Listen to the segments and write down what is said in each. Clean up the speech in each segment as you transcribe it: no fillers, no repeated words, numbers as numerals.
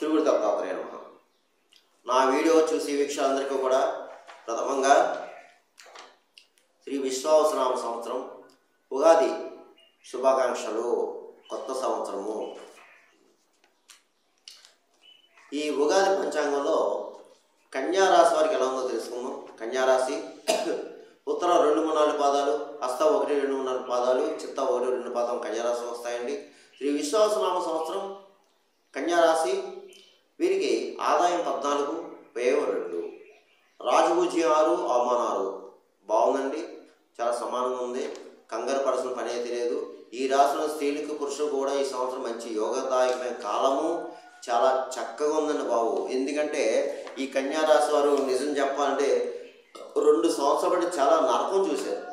శ్రీ గురు దత్తాత్రేయ నమః. నా వీడియో చూసి వీక్షకులందరికీ కూడా ప్రథమంగా శ్రీ విశ్వావసనామ సంవత్సరం ఉగాది శుభాకాంక్షలు. కొత్త సంవత్సరము. ఈ ఉగాది పంచాంగంలో కన్యారాశి వారికి ఎలా ఉందో తెలుసుకుందాం. కన్యారాశి ఉత్తర 2, 3, 4 పాదాలు, హస్త 1, 2, 3, 4 పాదాలు, చిత్త 1, 2 పాదం కన్యారాశి వస్తాయండి. శ్రీ విశ్వావసనామ సంవత్సరం కన్యారాశి వీరికి ఆదాయం 14, వ్యయం 2, రాజభూజ్యం 6, అవమానం 6. బాగుందండి, చాలా సమానంగా ఉంది. కంగారు పడాల్సిన పని అయితే లేదు. ఈ రాశిలో స్త్రీలకు పురుషులు కూడా ఈ సంవత్సరం మంచి యోగదాయకమైన కాలము. చాలా చక్కగా ఉందండి బాబు. ఎందుకంటే ఈ కన్యారాశి వారు నిజం చెప్పాలంటే 2 సంవత్సరాల బట్టి చాలా నరకం చూశారు,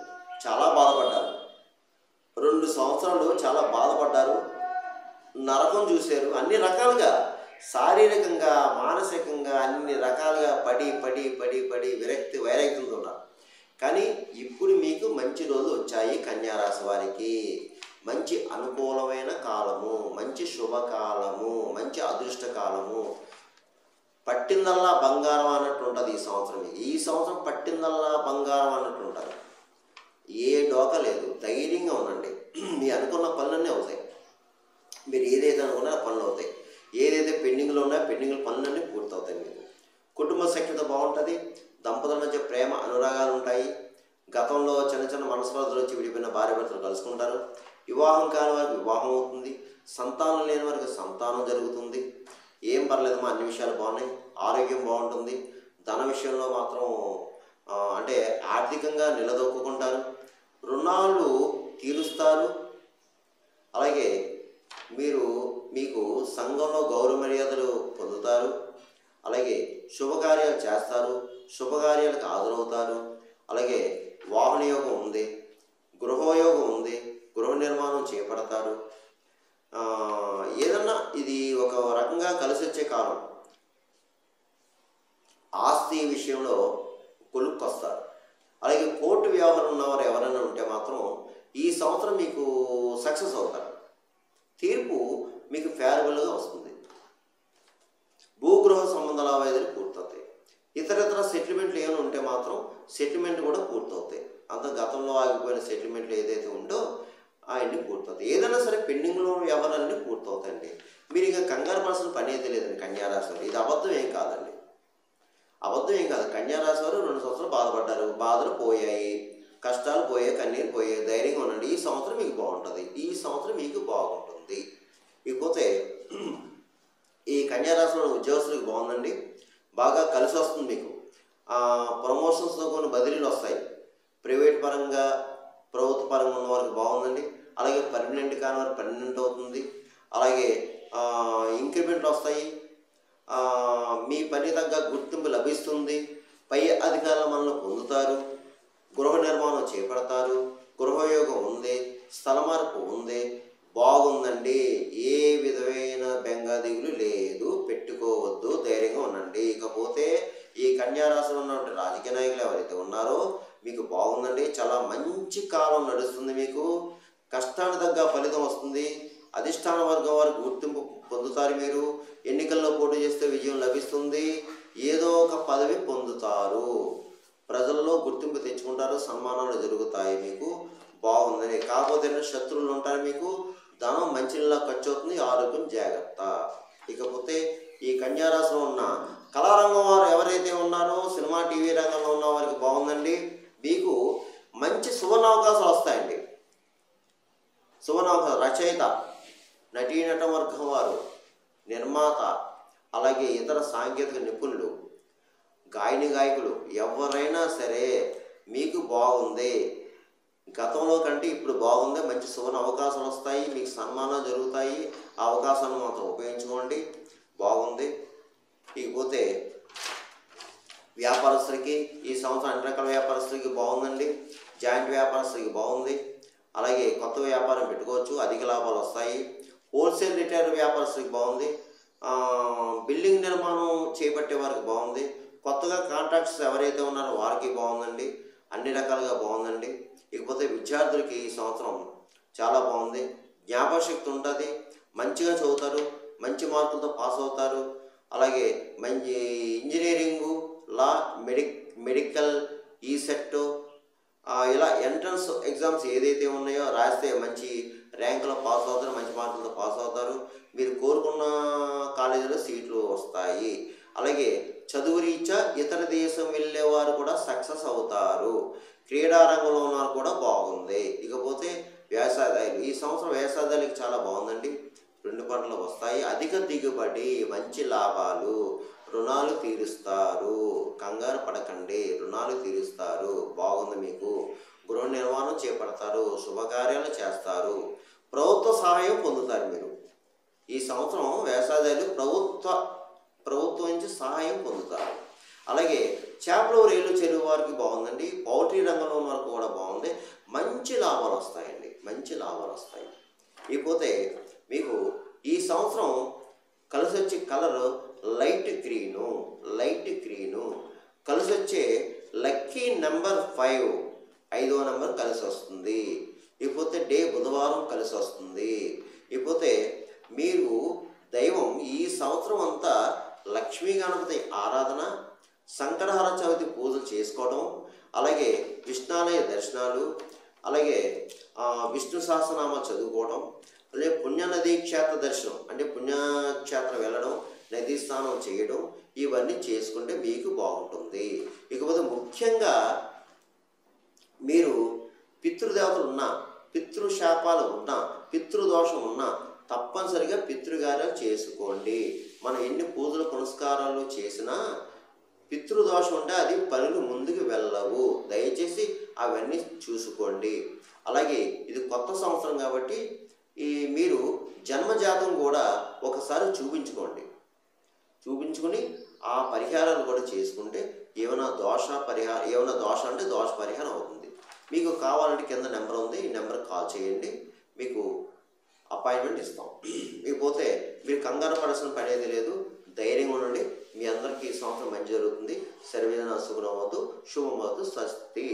చాలా బాధపడ్డారు. 2 సంవత్సరాలు చాలా బాధపడ్డారు, నరకం చూశారు. అన్ని రకాలుగా శారీరకంగా, మానసికంగా అన్ని రకాలుగా పడి పడి పడి పడి వైరక్తులతో ఉన్నారు. కానీ ఇప్పుడు మీకు మంచి రోజులు వచ్చాయి. కన్యారాశి వారికి మంచి అనుకూలమైన కాలము, మంచి శుభకాలము, మంచి అదృష్ట కాలము. పట్టిందల్లా బంగారం అన్నట్టు ఉంటుంది ఈ సంవత్సరం. ఈ సంవత్సరం పట్టిందల్లా బంగారం అన్నట్టు ఉంటుంది. ఏ డోక లేదు, ధైర్యంగా ఉండండి. మీ అనుకున్న పనులన్నీ అవుతాయి. మీరు ఏదైతే అనుకున్నా పనులు అవుతాయి. ఏదైతే పెండింగ్లో ఉన్నాయో పెండింగ్ పనులన్నీ పూర్తవుతాయి. మీకు కుటుంబ సఖ్యత బాగుంటుంది. దంపతుల మధ్య ప్రేమ అనురాగాలు ఉంటాయి. గతంలో చిన్న చిన్న మనస్పర్ధలు వచ్చి విడిపోయిన భార్య భర్తలు కలుసుకుంటారు. వివాహం కాని వారికి వివాహం అవుతుంది. సంతానం లేని వారికి సంతానం జరుగుతుంది. ఏం పర్లేదమ్మా, అన్ని విషయాలు బాగున్నాయి. ఆరోగ్యం బాగుంటుంది. ధన విషయంలో మాత్రం అంటే ఆర్థికంగా నిలదొక్కుంటారు. రుణాలు తీరుస్తారు. అలాగే మీకు సంఘంలో గౌరవ మర్యాదలు పొందుతారు. అలాగే శుభకార్యాలు చేస్తారు. శుభకార్యాలకు హాజరవుతారు. అలాగే వాహన యోగం ఉంది, గృహయోగం ఉంది, గృహ నిర్మాణం చేపడతారు. ఏదన్నా ఇది ఒక రకంగా కలిసి వచ్చే కాలం. ఆస్తి విషయంలో కొలుక్కొస్తారు. అలాగే కోర్టు వ్యవహారం ఉన్నవారు ఎవరైనా ఉంటే మాత్రం ఈ సంవత్సరం మీకు సక్సెస్ అవుతారు. తీర్పు మీకు ఫేవరబుల్గా వస్తుంది. భూగృహ సంబంధ లావాదేవీలు పూర్తవుతాయి. ఇతర సెటిల్మెంట్లు ఏమైనా ఉంటే మాత్రం సెటిల్మెంట్ కూడా పూర్తవుతాయి. అంత గతంలో ఆగిపోయిన సెటిల్మెంట్లు ఏదైతే ఉందో అవన్నీ పూర్తవుతాయి. ఏదైనా సరే పెండింగ్లో వ్యవహారాలన్నీ పూర్తవుతాయండి. మీరు ఇక కంగారు పడాల్సిన పని అయితే లేదండి కన్యారాశి వారు. ఇది అబద్ధం ఏం కాదండి, అబద్ధం ఏం కాదు. కన్యారాశి వారు 2 సంవత్సరాలు బాధపడ్డారు, బాధలు పోయాయి, కష్టాలు పోయాయి, కన్నీరు పోయాయి. ధైర్యంగా ఉండండి. ఈ సంవత్సరం మీకు బాగుంటుంది. ఈ సంవత్సరం మీకు బాగుంటుంది. ఇకపోతే ఈ కన్యారాశిలో ఉద్యోగస్తులకు బాగుందండి, బాగా కలిసి వస్తుంది. మీకు ప్రమోషన్స్తో కొన్ని బదిలీలు వస్తాయి. ప్రైవేట్ పరంగా, ప్రభుత్వ పరంగా ఉన్న వారికి బాగుందండి. అలాగే పర్మనెంట్ కాని వారికి పర్మనెంట్ అవుతుంది. అలాగే ఇంక్రిమెంట్లు వస్తాయి. మీ పని తగ్గ గుర్తింపు లభిస్తుంది. పై అధికారుల మనల్ని పొందుతారు. గృహ నిర్మాణం చేపడతారు. గృహయోగం ఉంది, స్థల మార్పు ఉంది. బాగుందండి. ఏ విధమైన బెంగా దిగులు లేదు, పెట్టుకోవద్దు, ధైర్యంగా ఉండండి. ఇకపోతే ఈ కన్యారాశిలో ఉన్నటువంటి రాజకీయ నాయకులు ఎవరైతే ఉన్నారో మీకు బాగుందండి. చాలా మంచి కాలం నడుస్తుంది. మీకు కష్టానికి తగ్గ ఫలితం వస్తుంది. అధిష్టాన వర్గం వారికి గుర్తింపు పొందుతారు. మీరు ఎన్నికల్లో పోటీ చేస్తే విజయం లభిస్తుంది. ఏదో ఒక పదవి పొందుతారు. ప్రజల్లో గుర్తింపు తెచ్చుకుంటారు. సన్మానాలు జరుగుతాయి. మీకు బాగుందని. కాకపోతే శత్రువులు ఉంటారు. మీకు ధనం మంచిలా ఖర్చు అవుతుంది. ఆరోగ్యం జాగ్రత్త. ఇకపోతే ఈ కన్యారాశిలో ఉన్న కళారంగం వారు ఎవరైతే ఉన్నారో, సినిమా టీవీ రంగంలో ఉన్న వారికి బాగుందండి. మీకు మంచి సువర్ణావకాశాలు వస్తాయండి. సువర్ణావకాశాలు రచయిత, నటీనట వర్గం వారు, నిర్మాత, అలాగే ఇతర సాంకేతిక నిపుణులు, గాయకులు ఎవరైనా సరే మీకు బాగుంది. గతంలో కంటే ఇప్పుడు బాగుంది. మంచి సువర్ణ అవకాశాలు వస్తాయి. మీకు సన్మానాలు జరుగుతాయి. ఆ అవకాశాలను మాత్రం ఉపయోగించుకోండి. బాగుంది. ఇకపోతే వ్యాపారస్తులకి ఈ సంవత్సరం అన్ని రకాల వ్యాపారస్తులకి బాగుందండి. జాయింట్ వ్యాపారస్తులకి బాగుంది. అలాగే కొత్త వ్యాపారం పెట్టుకోవచ్చు, అధిక లాభాలు వస్తాయి. హోల్సేల్ రిటైల్ వ్యాపారస్తులకి బాగుంది. బిల్డింగ్ నిర్మాణం చేపట్టే వారికి బాగుంది. కొత్తగా కాంట్రాక్ట్స్ ఎవరైతే ఉన్నారో వారికి బాగుందండి. అన్ని రకాలుగా బాగుందండి. ఇకపోతే విద్యార్థులకి ఈ సంవత్సరం చాలా బాగుంది. జ్ఞాపకశక్తి ఉంటుంది. మంచిగా చదువుతారు. మంచి మార్కులతో పాస్ అవుతారు. అలాగే మంచి ఇంజనీరింగు, లా, మెడికల్, ఈసెట్, ఇలా ఎంట్రన్స్ ఎగ్జామ్స్ ఏదైతే ఉన్నాయో రాస్తే మంచి ర్యాంకులో పాస్ అవుతారు, మంచి మార్కులతో పాస్ అవుతారు. మీరు కోరుకున్న కాలేజీలో సీట్లు వస్తాయి. అలాగే చదువు రీత్యా ఇతర దేశం వెళ్ళేవారు కూడా సక్సెస్ అవుతారు. క్రీడా రంగంలో ఉన్నారు కూడా బాగుంది. ఇకపోతే వ్యవసాయాలు, ఈ సంవత్సరం వ్యవసాయాలకు చాలా బాగుందండి. 2 పంటలు వస్తాయి, అధిక దిగుబడి, మంచి లాభాలు, రుణాలు తీరుస్తారు. కంగారు పడకండి, రుణాలు తీరుస్తారు. బాగుంది మీకు. గృహ నిర్మాణం చేపడతారు, శుభకార్యాలు చేస్తారు, ప్రభుత్వ సహాయం పొందుతారు. మీరు ఈ సంవత్సరం వ్యవసాయాలు ప్రభుత్వం నుంచి సహాయం పొందుతారు. అలాగే చేపలు, రేలు, చెరువు వారికి బాగుందండి. పౌల్ట్రీ రంగంలో ఉన్న వారికి కూడా బాగుంది. మంచి లాభాలు వస్తాయండి, మంచి లాభాలు వస్తాయి. ఇకపోతే మీకు ఈ సంవత్సరం కలిసి వచ్చే కలర్ లైట్ గ్రీను. కలిసి వచ్చే లక్కీ నెంబర్ 5, 5వ నెంబర్ కలిసి వస్తుంది. ఇకపోతే డే బుధవారం కలిసి వస్తుంది. ఇకపోతే మీరు దైవం ఈ సంవత్సరం అంతా లక్ష్మీ గణపతి ఆరాధన, సంకటహర చవితి పూజలు చేసుకోవడం, అలాగే విష్ణాలయ దర్శనాలు, అలాగే విష్ణు సహస్రనామాలు చదువుకోవడం, అలాగే పుణ్యనదీ క్షేత్ర దర్శనం అంటే పుణ్యక్షేత్రం వెళ్ళడం, నదీ స్నానం చేయడం, ఇవన్నీ చేసుకుంటే మీకు బాగుంటుంది. ఇకపోతే ముఖ్యంగా మీరు పితృదేవతలు ఉన్నా, పితృశాపాలు ఉన్నా, పితృదోషం ఉన్నా తప్పనిసరిగా పితృకార్యాలు చేసుకోండి. మనం ఎన్ని పూజలు పునస్కారాలు చేసినా పితృదోషం ఉంటే అది పనులు ముందుకు వెళ్ళవు. దయచేసి అవన్నీ చూసుకోండి. అలాగే ఇది కొత్త సంవత్సరం కాబట్టి మీరు జన్మజాతం కూడా ఒకసారి చూపించుకొని ఆ పరిహారాలు కూడా చేసుకుంటే ఏమైనా దోష అంటే దోష పరిహారం అవుతుంది. మీకు కావాలంటే కింద నెంబర్ ఉంది, ఈ నెంబర్కి కాల్ చేయండి, మీకు అపాయింట్మెంట్ ఇస్తాం. ఇకపోతే మీరు కంగారు పడాల్సిన పని ఏది లేదు, ధైర్యంగా ఉండండి. మీ అందరికీ ఈ సంవత్సరం మంచి జరుగుతుంది. సర్వేజన శుభమవతు, శుభమవతు, స్వస్తి.